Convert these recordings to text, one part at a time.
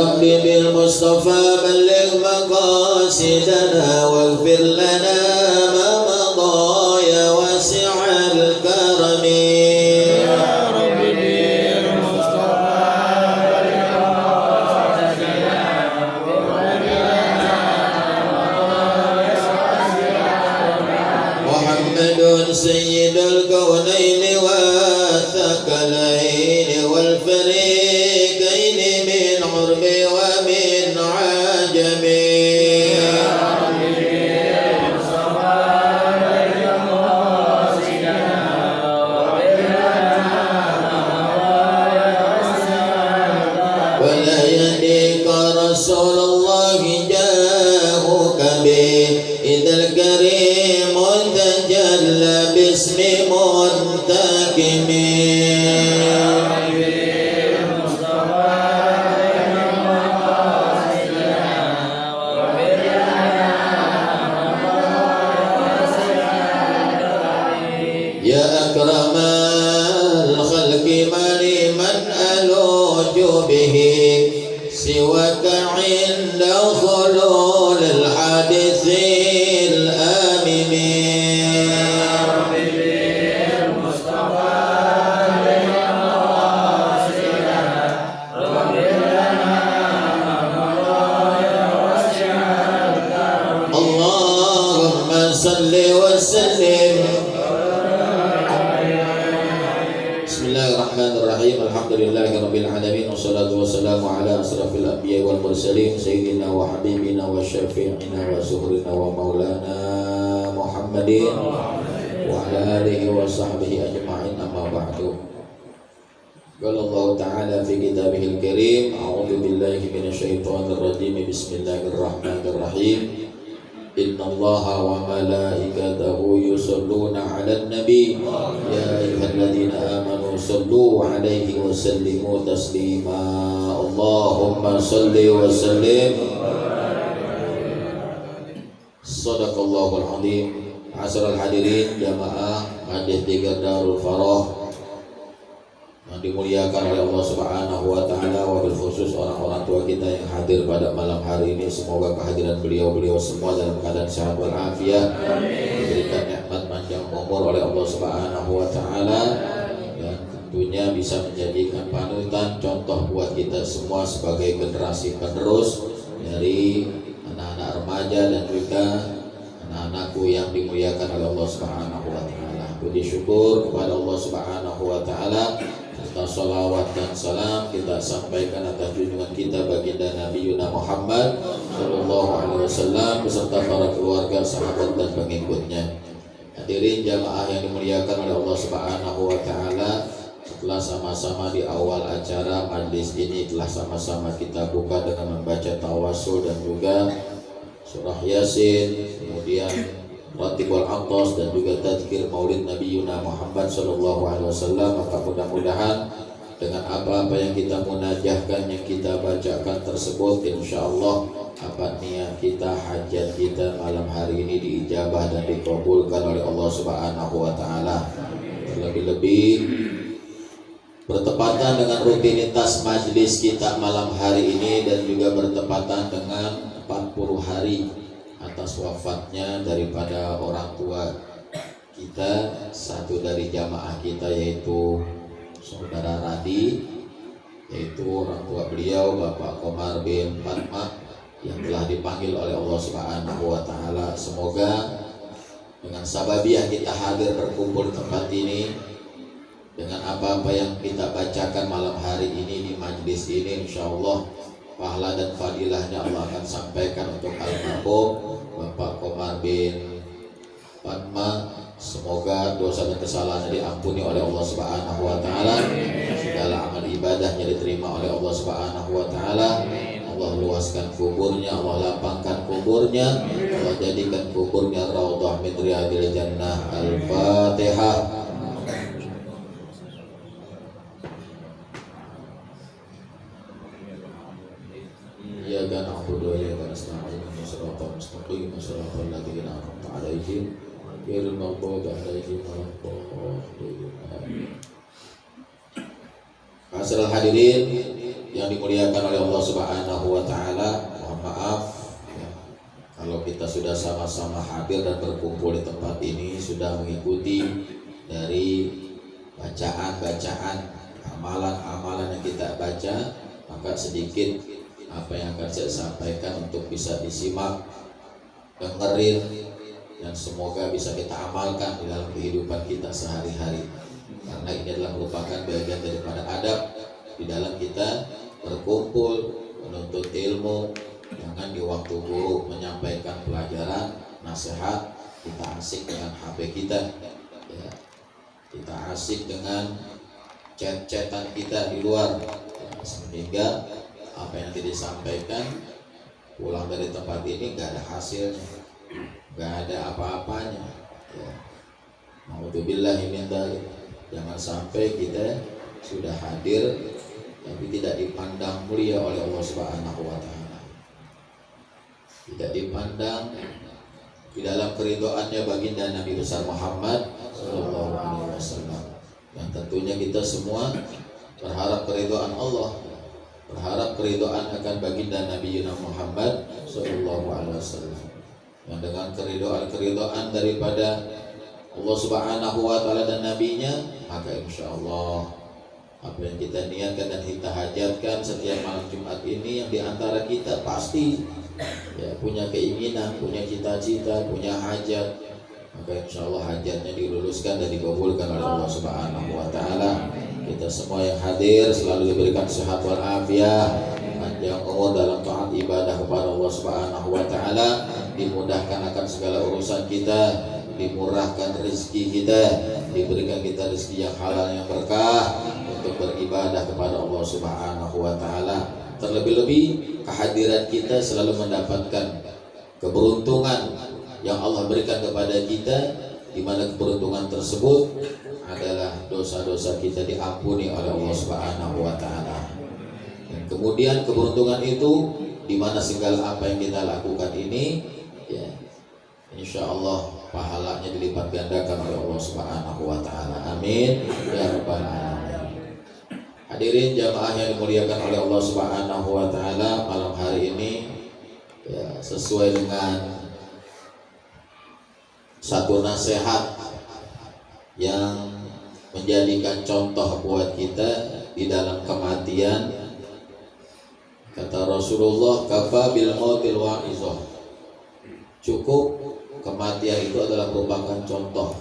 ربي بالمصطفى بلغ مقاصدنا واغفر لنا ما مضى يا واسع الكرم سيد الكونين والثقلين والفريقين من عرب ومن عجم ولا يديك رسول الله جاهك به إذا الكريم تجلى باسم منتكم يا أكرم الخلق من ألوج به سواك عند خلول الحادث الآمن اللهم صل وسلم. Bismillahirrahmanirrahim. Alhamdulillahirabbil alamin wassalatu wassalamu ala asrafil anbiya'i wal mursalin sayyidina wa habibina wa syafi'ina wa zuhrina wa maulana Muhammadin wa ala alihi wa sahbihi ajma'in, amma ba'du. Qala Allah ta'ala fi kitabihil karim, a'udzu billahi minasyaitonir rajim. Bismillahirrahmanirrahim. Inna Allaha wa malaikatahu yusalluna 'alan nabi ya ayyuhalladzina amanu sallu 'alaihi wa sallimu taslima. Allahumma salli wa sallim. Shadaqallahul azim. Asral hadirin jamaah Masjid 3 Darul Farah yang dimuliakan oleh Allah Subhanahu wa taala, wabil khusus orang-orang tua kita yang hadir pada malam hari ini. Semoga kehadiran beliau-beliau semua dalam keadaan sehat walafiat, diberikan nikmat panjang umur oleh Allah Subhanahu wa taala, dan tentunya bisa menjadikan panutan contoh buat kita semua sebagai generasi penerus dari anak-anak remaja dan juga anak-anakku yang dimuliakan oleh Allah Subhanahu wa taala. Puji syukur kepada Allah Subhanahu wa taala atas salawat dan salam kita sampaikan atas junjungan kita baginda Nabi Yuna Muhammad sallallahu alaihi wasallam beserta para keluarga, sahabat dan pengikutnya. Hadirin jamaah yang dimuliakan oleh Allah Subhanahu wa taala, setelah sama-sama di awal acara majlis ini telah sama-sama kita buka dengan membaca tawasul dan juga surah Yasin, kemudian Ratibul Aqdas dan juga tadzkir Maulid Nabi Yuna Muhammad sallallahu alaihi wasallam. Maka mudah-mudahan dengan apa-apa yang kita munajahkan, yang kita bacakan tersebut, insyaallah apa niat kita, hajat kita malam hari ini diijabah dan dikabulkan oleh Allah Subhanahu wa taala. Terlebih-lebih bertepatan dengan rutinitas majlis kita malam hari ini dan juga bertepatan dengan 40 hari atas wafatnya daripada orang tua kita, satu dari jamaah kita yaitu saudara Radi, yaitu orang tua beliau Bapak Komar bin Fatma yang telah dipanggil oleh Allah Subhanahu wa taala. Semoga dengan sababiah kita hadir berkumpul di tempat ini, dengan apa-apa yang kita bacakan malam hari ini di majlis ini, insyaallah pahala dan fadilahnya Allah akan sampaikan untuk almarhum Bapak Komar bin Fatma. Semoga dosa dan kesalahannya diampuni oleh Allah Subhanahu wa taala, segala amal ibadahnya diterima oleh Allah Subhanahu wa taala. Allah luaskan kuburnya, Allah lapangkan kuburnya, Allah jadikan kuburnya raudhah min riyadil jannah. Al-Fatihah. Iyyaka na'budu wa iyyaka nasta'in. Shiratal mustaqim, shiratal ladzina an'amta 'alaihim ghairil maghdubi 'alaihim waladdallin. Asal hadirin yang dimuliakan oleh Allah Subhanahu wa taala, mohon maaf ya, kalau kita sudah sama-sama hadir dan berkumpul di tempat ini, sudah mengikuti dari bacaan-bacaan, amalan-amalan yang kita baca, maka sedikit apa yang akan saya sampaikan untuk bisa disimak, dengerin, dan semoga bisa kita amalkan di dalam kehidupan kita sehari-hari. Karena ini adalah merupakan bagian daripada adab di dalam kita berkumpul menuntut ilmu. Jangan di waktu guru menyampaikan pelajaran, nasihat, kita asik dengan HP kita ya. Kita asik dengan chat-chatan kita di luar ya. Sehingga apa yang disampaikan pulang dari tempat ini gak ada hasilnya, gak ada apa-apanya ya. Ma'udzubillahi min dzalik. Jangan sampai kita sudah hadir tapi tidak dipandang mulia oleh Allah Subhanahu wa taala. Tidak dipandang di dalam keridhaannya baginda Nabi besar Muhammad sallallahu alaihi wasallam. Yang tentunya kita semua berharap keridhaan Allah, berharap keridhaan akan baginda Nabi Muhammad sallallahu alaihi wasallam. Yang dengan keridhaan daripada Allah Subhanahu wa taala dan nabinya, maka insyaallah apa yang kita niatkan dan kita hajatkan setiap malam Jumat ini, yang diantara kita pasti ya punya keinginan, punya cita-cita, punya hajat, maka insyaallah hajatnya diluluskan dan dikabulkan oleh Allah Subhanahu wa taala. Kita semua yang hadir selalu diberikan sehat wal afiat, panjang umur dalam taat ibadah kepada Allah Subhanahu wa taala, dimudahkan akan segala urusan kita, dimurahkan rezeki kita, diberikan kita rezeki yang halal yang berkah untuk beribadah kepada Allah Subhanahu wa taala. Terlebih-lebih kehadiran kita selalu mendapatkan keberuntungan yang Allah berikan kepada kita, di mana keberuntungan tersebut adalah dosa-dosa kita diampuni oleh Allah Subhanahu wa taala. Dan kemudian keberuntungan itu di mana segala apa yang kita lakukan ini ya insyaallah pahalanya dilipat gandakan oleh Allah Subhanahu wa taala. Amin ya rabbal alamin. Hadirin jamaah yang dimuliakan oleh Allah Subhanahu wa taala, malam hari ini ya sesuai dengan satu nasihat yang menjadikan contoh buat kita di dalam kematian. Kata Rasulullah, kafa bil mautil wa'izah. Cukup kematian itu adalah merupakan contoh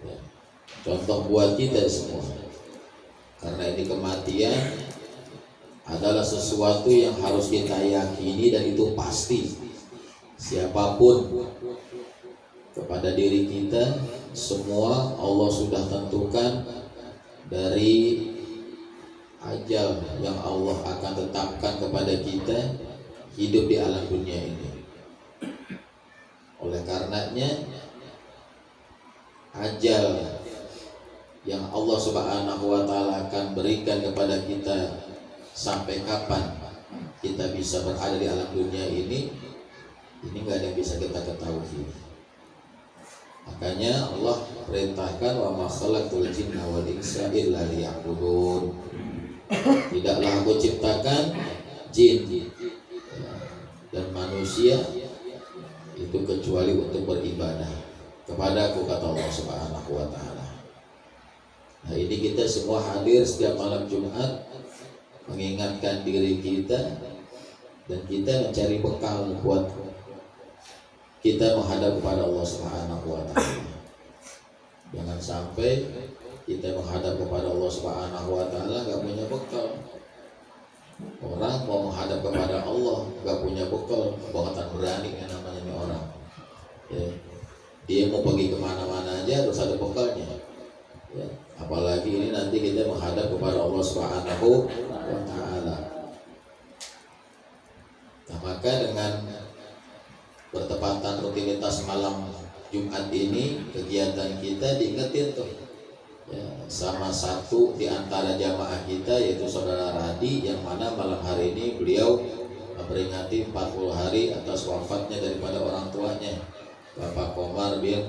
ya, contoh buat kita semua. Karena ini kematian adalah sesuatu yang harus kita yakini, dan itu pasti. Siapapun kepada diri kita semua Allah sudah tentukan dari ajal yang Allah akan tetapkan kepada kita hidup di alam dunia ini. Oleh karenanya ajal yang Allah Subhanahu wa taala akan berikan kepada kita sampai kapan kita bisa berada di alam dunia ini nggak ada yang bisa kita ketahui. Makanya Allah perintahkan wa ma khalaqtul jinna wal insa illa liya'budun. Tidaklah aku ciptakan jin dan manusia itu kecuali untuk beribadah kepadaku, kata Allah Subhanahu wa taala. Nah, ini kita semua hadir setiap malam Jumat mengingatkan diri kita, dan kita mencari bekal buat kita menghadap kepada Allah Subhanahu wa taala. Jangan sampai kita menghadap kepada Allah Subhanahu wa taala enggak punya bekal. Orang mau menghadap kepada Allah enggak punya bekal, bangetan berani yang namanya ini orang. Ya. Dia mau pergi kemana-mana aja harus ada bekalnya. Ya. Apalagi ini nanti kita menghadap kepada Allah Subhanahu wa taala. Nah, maka dengan bertepatan rutinitas malam Jumat ini, kegiatan kita diingetin tuh ya, sama satu di antara jamaah kita, yaitu saudara Radi, yang mana malam hari ini beliau memperingati 40 hari atas wafatnya daripada orang tuanya, Bapak Komar bin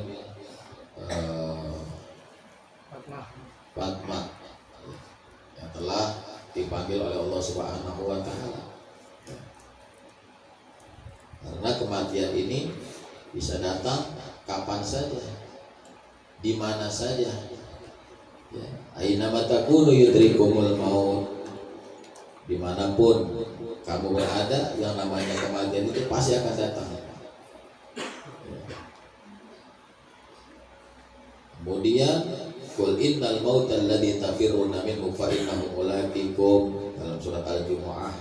Fatma, yang telah dipanggil oleh Allah Subhanahu wa taala. Karena kematian ini bisa datang kapan saja, di mana saja. Ya, aina matakunu yudrikumul maut. Dimanapun kamu berada, yang namanya kematian itu pasti akan datang. Kemudian qul innal mautal ladzi tafirruna minhu fa innahu mulaqikum, dalam surat Al-Jumu'ah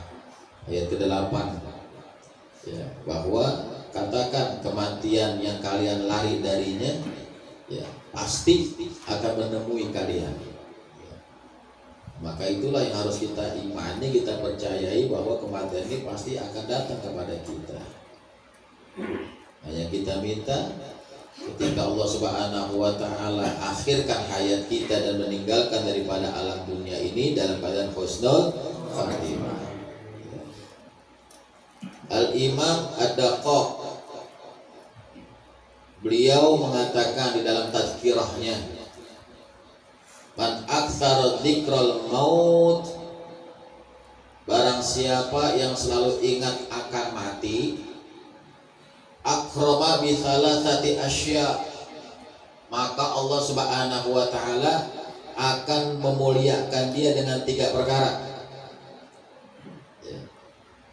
ayat ke-8. Ya, bahwa katakan kematian yang kalian lari darinya ya pasti akan menemui kalian. Ya. Maka itulah yang harus kita imani, kita percayai bahwa kematian ini pasti akan datang kepada kita. Hanya kita minta ketika Allah Subhanahu wa taala akhirkan hayat kita dan meninggalkan daripada alam dunia ini dalam keadaan husnul khatimah. Al-Imam Ad-Daqaq beliau mengatakan di dalam tazkirahnya, man aktsara dzikral maut, barang siapa yang selalu ingat akan mati, akrama bi thalathati asya, maka Allah Subhanahu wa taala akan memuliakan dia dengan 3 perkara. Ya.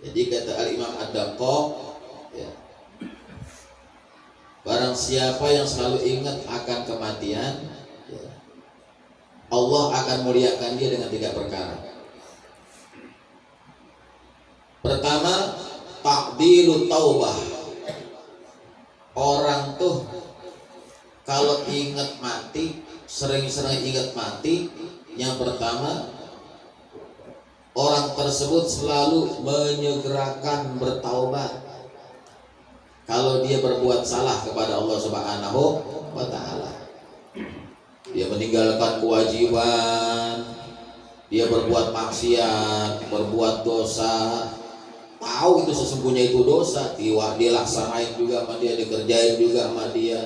Jadi kata Al-Imam Ad-Daqaq, ya, barang siapa yang selalu ingat akan kematian, ya, Allah akan muliakan dia dengan 3 perkara. Pertama, taqdilut taubah. Orang tuh kalau ingat mati, sering-sering ingat mati, yang pertama orang tersebut selalu menyegerakan bertaubat kalau dia berbuat salah kepada Allah Subhanahu wa taala. Dia meninggalkan kewajiban, dia berbuat maksiat, berbuat dosa, tahu itu sesungguhnya itu dosa, dia laksanain juga sama dia, dikerjain juga sama dia,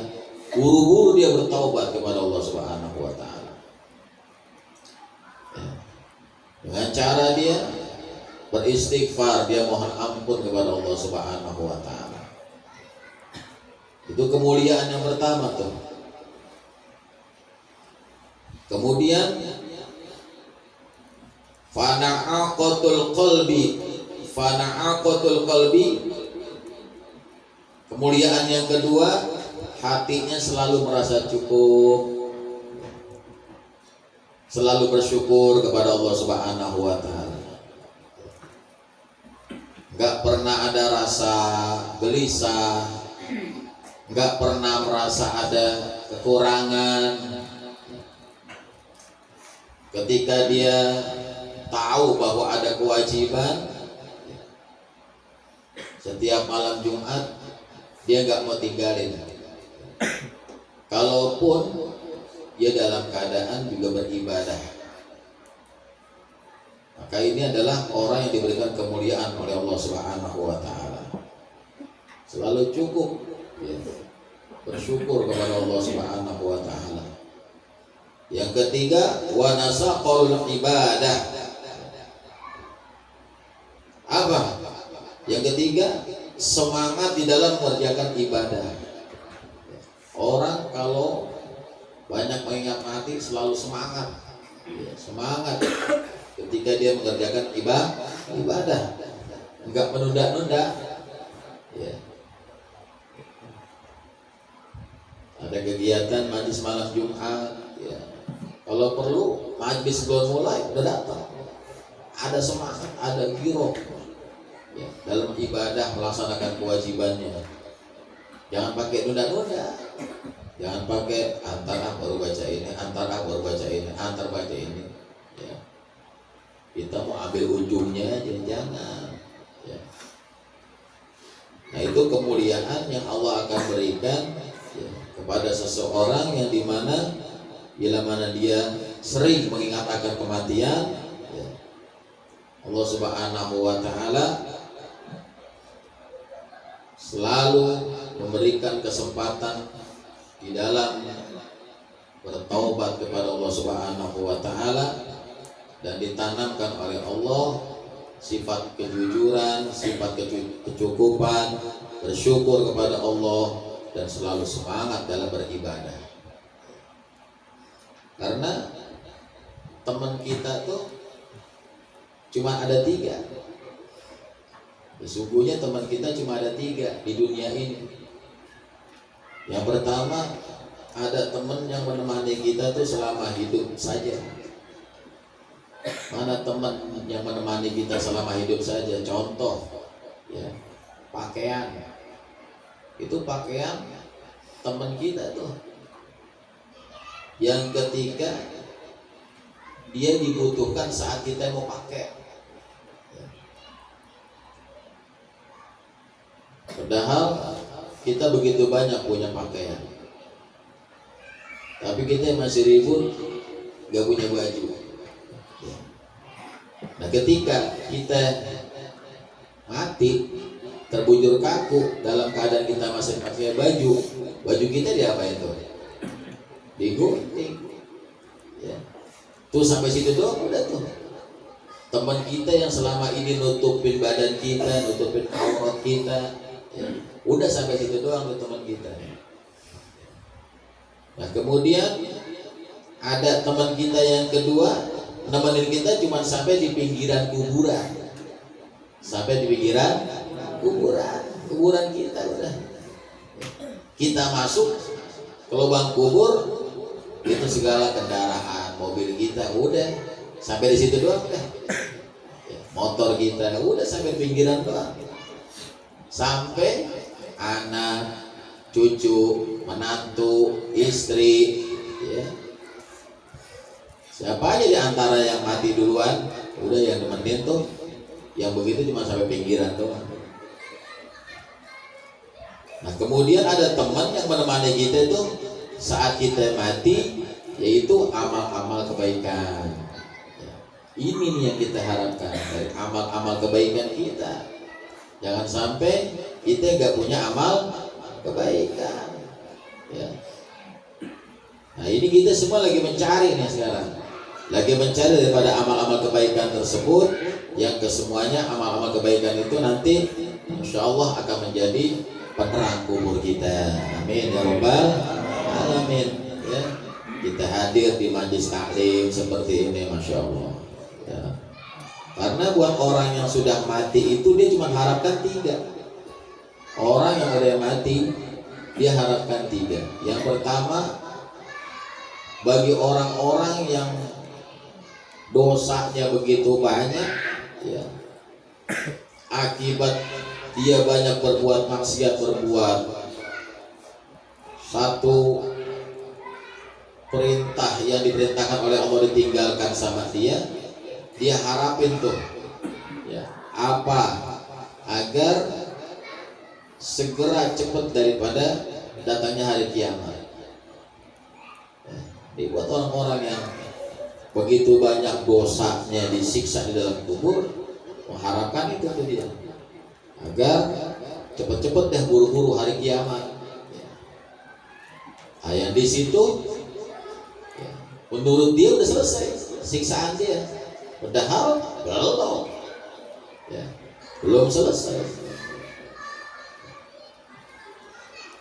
buru-buru dia bertaubat kepada Allah Subhanahu wa taala. Dengan cara dia beristighfar, dia mohon ampun kepada Allah Subhanahu wa taala. Itu kemuliaan yang pertama tuh. Kemudian fana'aqatul qalbi, kemuliaan yang kedua, hatinya selalu merasa cukup, selalu bersyukur kepada Allah Subhanahu wa taala. Enggak pernah ada rasa gelisah, enggak pernah merasa ada kekurangan. Ketika dia tahu bahwa ada kewajiban, setiap malam Jumat dia nggak mau tinggalin. Kalaupun dia dalam keadaan juga beribadah, maka ini adalah orang yang diberikan kemuliaan oleh Allah Subhanahu wa taala. Selalu cukup, ya, bersyukur kepada Allah Subhanahu wa taala. Yang ketiga, wa nasaqul ibadah. Apa? Yang ketiga, semangat di dalam mengerjakan ibadah. Orang kalau banyak mengingat mati selalu semangat, ya, semangat ketika dia mengerjakan ibadah, enggak menunda-nunda. Ya. Ada kegiatan majlis malam Jumat, ya. Kalau perlu majlis belum mulai udah datang, ada semangat, ada giroh, ya, dalam ibadah melaksanakan kewajibannya. Jangan pakai nunda-nunda, jangan pakai antar baru baca ini, antar baru baca ini, antar baca ini. Ya. Kita mau ambil ujungnya aja, jangan. Ya. Nah itu kemuliaan yang Allah akan berikan, ya, kepada seseorang yang dimana bila mana dia sering mengingat akan kematian, ya, Allah Subhanahu wa taala selalu memberikan kesempatan di dalam bertaubat kepada Allah Subhanahu wa taala dan ditanamkan oleh Allah sifat kejujuran, sifat kecukupan, bersyukur kepada Allah, dan selalu semangat dalam beribadah. Karena teman kita tuh cuma ada 3. Sesungguhnya teman kita cuma ada 3 di dunia ini. Yang pertama, ada teman yang menemani kita tuh selama hidup saja. Mana teman yang menemani kita selama hidup saja? Contoh, ya, pakaian. Itu pakaian teman kita tuh. Yang ketiga, dia dibutuhkan saat kita mau pakai. Padahal kita begitu banyak punya pakaian, tapi kita masih ribut gak punya baju. Nah, ketika kita mati terbujur kaku dalam keadaan kita masih pakai baju kita diapain tuh? Digunting. Ya. Tuh sampai situ doang udah tuh. Teman kita yang selama ini nutupin badan kita, nutupin aurat kita, ya, udah sampai situ doang tuh teman kita. Nah, kemudian ada teman kita yang kedua, nemenin kita cuma sampai di pinggiran kuburan. Sampai di pinggiran kuburan kita udah. Kita masuk ke lubang kubur, itu segala kendaraan, mobil kita udah sampai di situ doang udah. Motor kita udah sampai di pinggiran doang. Sampai anak, cucu, menantu, istri, ya. Siapa aja di antara yang mati duluan, udah yang nemenin tuh, yang begitu cuma sampai pinggiran doang. Nah, kemudian ada teman yang menemani kita itu saat kita mati, yaitu amal-amal kebaikan. Ini nih yang kita harapkan dari amal-amal kebaikan kita. Jangan sampai kita nggak punya amal kebaikan. Ya. Nah, ini kita semua lagi mencari nih sekarang. Lagi mencari daripada amal-amal kebaikan tersebut, yang kesemuanya amal-amal kebaikan itu nanti insya Allah akan menjadi penerang kubur kita. Amin ya rabbal alamin. Ya, kita hadir di majlis taklim seperti ini, masya Allah. Ya. Karena buat orang yang sudah mati itu dia cuma harapkan 3. Orang yang udah mati dia harapkan 3. Yang pertama, bagi orang-orang yang dosanya begitu banyak, ya, akibat dia banyak berbuat maksiat, berbuat satu perintah yang diperintahkan oleh Allah ditinggalkan sama dia harapin tuh, ya, apa agar segera cepat daripada datangnya hari kiamat. Dibuat orang-orang yang begitu banyak dosanya disiksa di dalam kubur, mengharapkan itu tuh dia, agar cepat-cepat deh buru-buru hari kiamat. Nah, yang di situ, ya, menurut dia udah selesai siksaan dia, padahal belum, ya, belum selesai.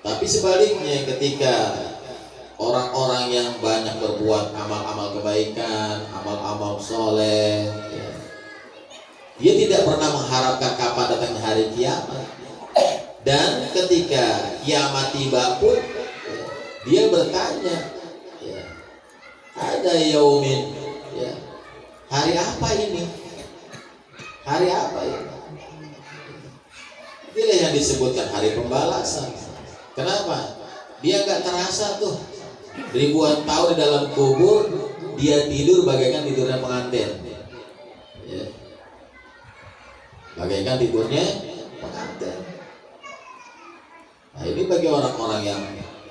Tapi sebaliknya, ketika orang-orang yang banyak berbuat amal-amal kebaikan, amal-amal soleh, ya, dia tidak pernah mengharapkan kapan datangnya hari kiamat. Dan ketika kiamat tiba pun, ya, dia bertanya, ya, ada yaumin, ya, hari apa ini? Hari apa ini? Inilah yang disebutkan hari pembalasan. Kenapa? Dia nggak terasa tuh ribuan tahun di dalam kubur, dia tidur bagaikan tidurnya pengantin, ya. Bagaikan tidurnya pengantin. Nah, ini bagi orang-orang yang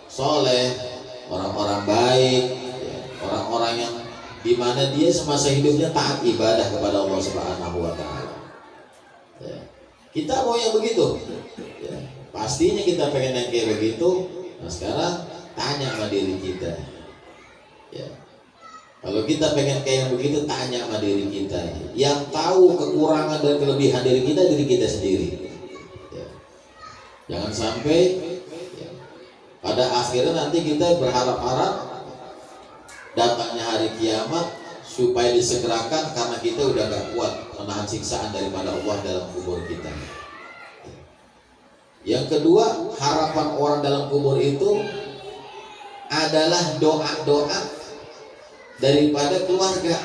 soleh, orang-orang baik, ya, orang-orang yang dimana dia semasa hidupnya taat ibadah kepada Allah Subhanahu Wa Taala. Ya. Kita mau yang begitu, ya. Pastinya kita pengen yang kayak begitu. Nah, sekarang tanya sama diri kita, ya, Kalau kita pengen kayak yang begitu, tanya sama diri kita. Yang tahu kekurangan dan kelebihan diri kita sendiri. Ya. Jangan sampai ya, pada akhirnya nanti kita berharap-harap datangnya hari kiamat supaya disegerakan karena kita udah gak kuat menahan siksaan daripada Allah dalam kubur kita. Yang kedua, harapan orang dalam kubur itu adalah doa-doa daripada keluarga,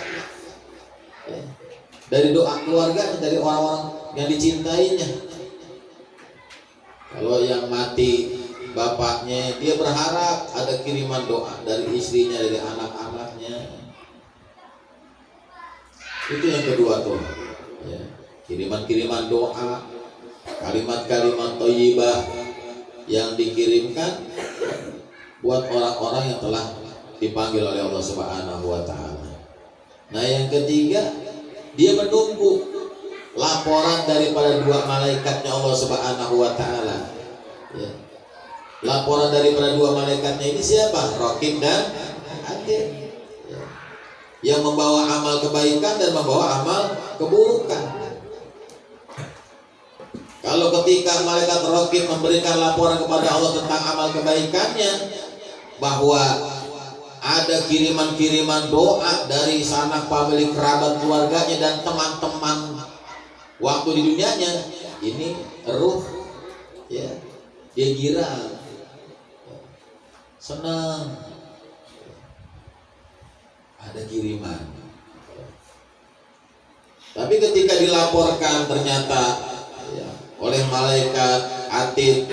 dari doa keluarga, dari orang-orang yang dicintainya. Kalau yang mati bapaknya, dia berharap ada kiriman doa dari istrinya, dari anak-anaknya. Itu yang kedua tuh, ya. Kiriman-kiriman doa, kalimat-kalimat thayyibah yang dikirimkan buat orang-orang yang telah dipanggil oleh Allah Subhanahu wa Ta'ala. Nah, yang ketiga, dia menunggu laporan daripada dua malaikatnya Allah Subhanahu wa Ta'ala. Ya. Laporan daripada dua malaikatnya ini siapa? Raqib dan Atid. Ya. Yang membawa amal kebaikan dan membawa amal keburukan. Kalau ketika malaikat Raqib memberikan laporan kepada Allah tentang amal kebaikannya, bahwa ada kiriman-kiriman doa dari sanak famili, kerabat, keluarganya dan teman-teman waktu di dunianya, ini ruh ya, dia girang, senang, ada kiriman. Tapi ketika dilaporkan ternyata ya, oleh malaikat Atid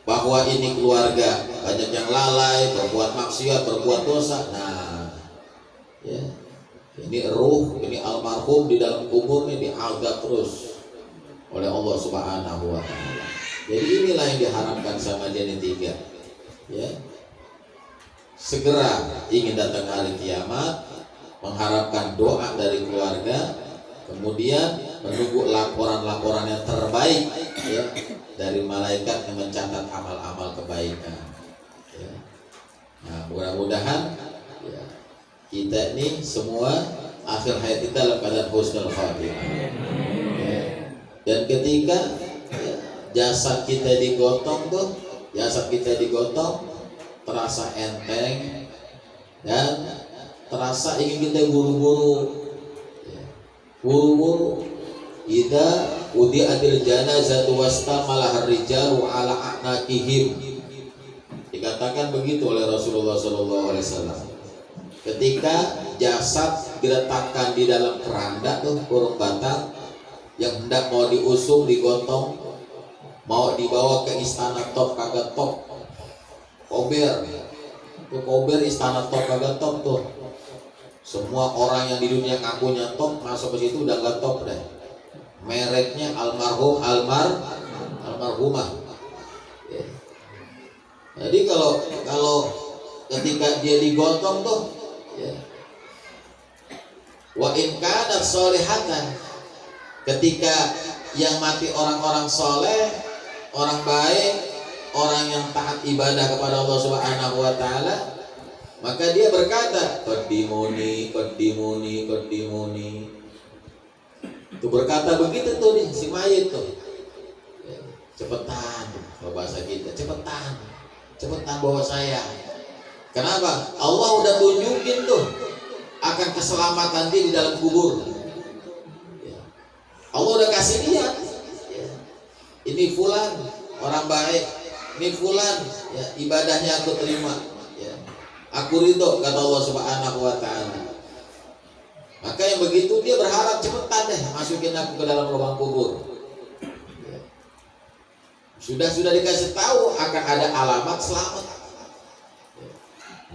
bahwa ini keluarga banyak yang lalai, berbuat maksiat, berbuat dosa. Nah, ya, ini ruh, ini almarhum di dalam kuburnya diazab terus oleh Allah Subhanahu wa Ta'ala. Jadi inilah yang diharapkan sama jenis tiga. Ya, segera ingin datang hari kiamat, mengharapkan doa dari keluarga, kemudian menunggu laporan-laporan yang terbaik ya, dari malaikat yang mencatat amal-amal kebaikan. Ya. Nah, mudah-mudahan ya, kita ini semua akhir hayat kita dalam keadaan husnul khatimah. Ya. Dan ketika ya, jasad kita digotong tuh, terasa enteng dan terasa ingin kita buru-buru. Idza udi'atil janazatu wastamalah ar-rijalu ala a'naqihim. Dikatakan begitu oleh Rasulullah SAW. Ketika jasad diletakkan di dalam keranda tuh, kurung batang yang hendak mau diusung, digotong, mau dibawa ke istana top kagak top, kober tuh, kober istana top kagak top tuh. Semua orang yang di dunia ngakunya top masuk ke situ udah gak top deh. Mereknya almarhum, almarhumah. Ya. Jadi kalau ketika dia digotong tuh, ya, wa in kanat sholihatan, ketika yang mati orang-orang soleh, orang baik, orang yang taat ibadah kepada Allah Subhanahu wa Ta'ala, maka dia berkata, qaddimuni. Itu berkata begitu tuh nih, si mayit tuh. Cepetan, kalau bahasa kita, cepetan bawa saya. Kenapa? Allah udah tunjukin tuh akan keselamatan dia di dalam kubur. Allah udah kasih lihat. Ini fulan, orang baik. Ini fulan, ya, ibadahnya aku terima. Aku ridho, kata Allah Subhanahu wa Ta'ala. Maka yang begitu dia berharap cepetan deh masukin aku ke dalam lubang kubur. Sudah dikasih tahu akan ada alamat selamat,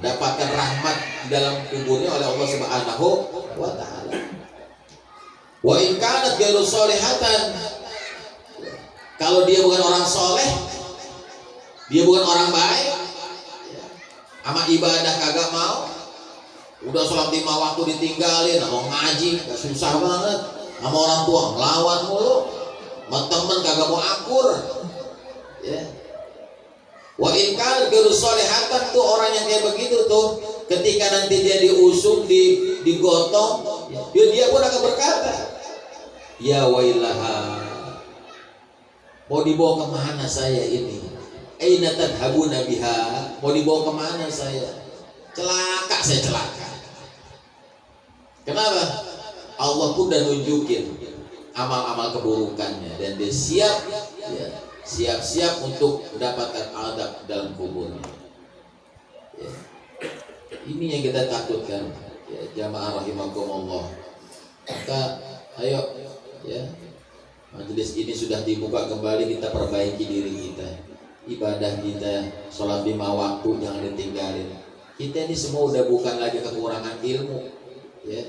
dapatkan rahmat di dalam kuburnya oleh Allah Subhanahu wa Ta'ala. Wa in kanat ghairu sholihatan, kalau dia bukan orang soleh, dia bukan orang baik, sama ibadah kagak mau, udah sholat 5 waktu ditinggalin, mau ngaji susah banget, sama orang tua ngelawan mulu, sama temen kagak mau akur, ya. Wa in kana ghairu sholihatan tuh orang yang kayak begitu tuh, Ketika nanti dia diusung, digotong, dia pun akan berkata, ya wailaha, mau dibawa kemana saya ini? Aina tadhabuna biha, mau dibawa kemana saya? Celaka, saya celaka. Kenapa? Allah pun udah nunjukin amal-amal keburukannya, dan dia siap-siap untuk mendapatkan adab dalam kuburnya. Ya. Ini yang kita takutkan, ya, jamaah rahimakumullah. Maka ayo, ya, majelis ini sudah dibuka kembali, kita perbaiki diri kita, ibadah kita, sholat 5 waktu jangan ditinggalin. Kita ini semua udah bukan lagi kekurangan ilmu, ya,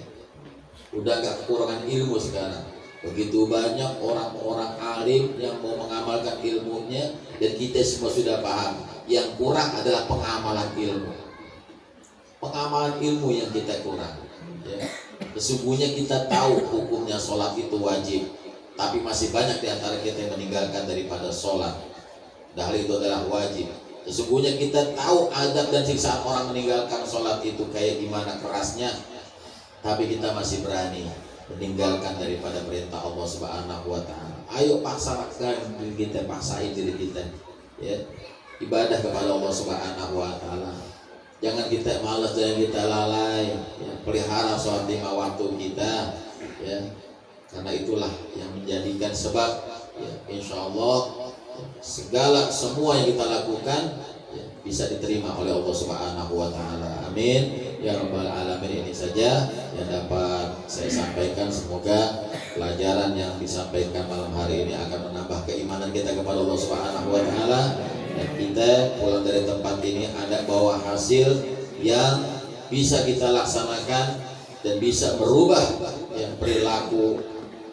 udah gak kekurangan ilmu sekarang. Begitu banyak orang-orang alim yang mau mengamalkan ilmunya, dan kita semua sudah paham. Yang kurang adalah pengamalan ilmu. Pengamalan ilmu yang kita kurang, ya. Sesungguhnya kita tahu hukumnya sholat itu wajib, tapi masih banyak di antara kita yang meninggalkan daripada sholat. Dahal itu adalah wajib. Sesungguhnya kita tahu adab dan siksaan orang meninggalkan sholat itu kayak gimana kerasnya, tapi kita masih berani meninggalkan daripada perintah Allah Subhanahu wa Ta'ala. Ayo paksakan diri kita, paksain diri kita, ya, ibadah kepada Allah Subhanahu wa Ta'ala. Jangan kita malas, jangan kita lalai, ya, pelihara sholat 5 waktu kita, ya, karena itulah yang menjadikan sebab, ya, insya Allah segala semua yang kita lakukan, ya, bisa diterima oleh Allah Subhanahu wa Ta'ala. Amin ya rabbal alamin. Ini saja yang dapat saya sampaikan. Semoga pelajaran yang disampaikan malam hari ini akan menambah keimanan kita kepada Allah Subhanahu wa Ta'ala, dan kita pulang dari tempat ini ada bawa hasil yang bisa kita laksanakan dan bisa merubah yang perilaku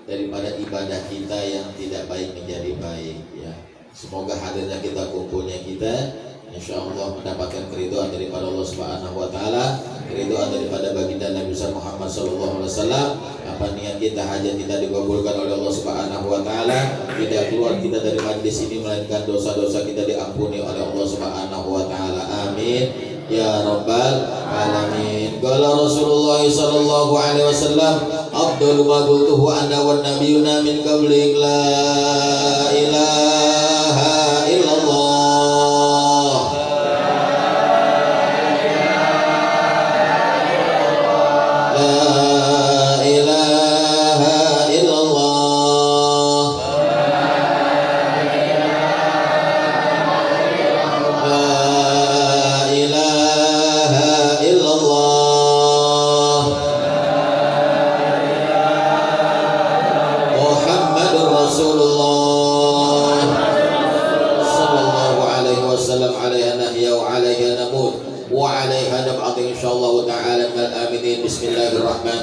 daripada ibadah kita yang tidak baik menjadi baik, ya. Semoga hadirnya kita, kumpulnya kita, insya Allah mendapatkan keridhaan daripada Allah Subhanahu wa Ta'ala, keridhaan daripada baginda Nabi Muhammad SAW. Apa niat kita, hajat kita dikabulkan oleh Allah Subhanahu wa Ta'ala. Tidak keluar kita dari majlis ini melainkan dosa-dosa kita diampuni oleh Allah Subhanahu wa Ta'ala. Amin ya rabbal alamin. Qala Rasulullah sallallahu alaihi wasallam, afdalu ma qultuhu ana wan nabiyuna min qabli, la ilaha illallah, la ilaha illallah, la ilaha illallah, Muhammadur Rasulullah sallallahu alaihi wasallam. Alaiha nahya wa alaiha namut wa alaiha nab'at insyaallah ta'ala. Aminin. Bismillahirrahmanirrahim.